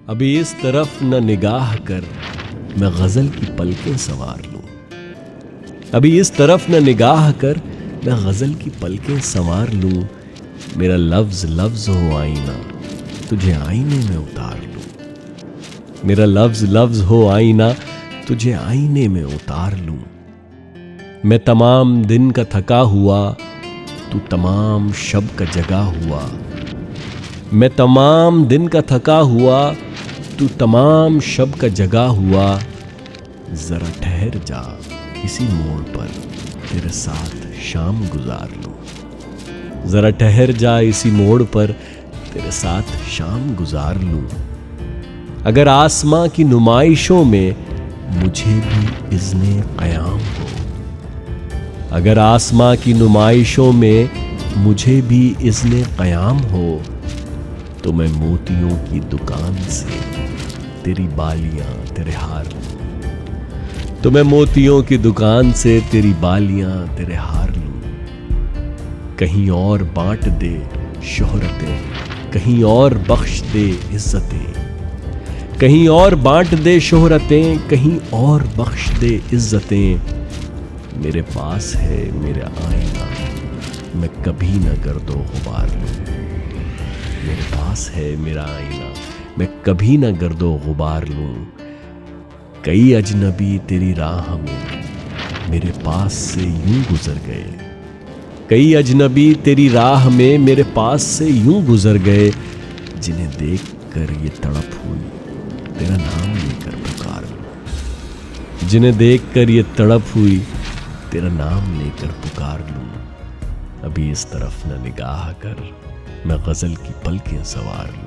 ابھی اس طرف نہ نگاہ کر میں غزل کی پلکیں سنوار لوں. ابھی اس طرف نہ نگاہ کر میں غزل کی پلکیں سنوار لوں. میرا لفظ لفظ ہو آئینہ تجھے آئینے میں اتار لوں. میرا لفظ لفظ ہو آئینہ تجھے آئینے میں اتار لوں. میں تمام دن کا تھکا ہوا تو تمام شب کا جگا ہوا. میں تمام دن کا تھکا ہوا تو تمام شب کا جگا ہوا. ذرا ٹھہر جا اسی موڑ پر تیرے ساتھ شام گزار لوں. ذرا ٹھہر جا اسی موڑ پر تیرے ساتھ شام گزار لوں. اگر آسماں کی نمائشوں میں مجھے بھی اذن قیام ہو. اگر آسماں کی نمائشوں میں مجھے بھی اذن قیام ہو تو میں موتیوں کی دکان سے تیری بالیاں تیرے ہار لوں. تو میں موتیوں کی دکان سے تیری بالیاں تیرے ہار لوں. کہیں اور بانٹ دے شہرتیں کہیں اور بخش دے عزتیں. کہیں اور بانٹ دے شہرتیں کہیں اور بخش دے عزتیں. میرے پاس ہے میرا آئینہ میں کبھی نہ گرد و غبار لوں. میرے پاس ہے میرا آئینہ میں کبھی نہ گرد و غبار لوں. کئی اجنبی تیری راہ میں میرے پاس سے یوں گزر گئے. کئی اجنبی تیری راہ میں میرے پاس سے یوں گزر گئے. جنہیں دیکھ کر یہ تڑپ ہوئی تیرا نام لے کر پکار لوں. جنہیں دیکھ کر یہ تڑپ ہوئی تیرا نام لے کر پکار لوں. ابھی اس طرف نہ نگاہ کر میں غزل کی پلکیں سنوار لوں.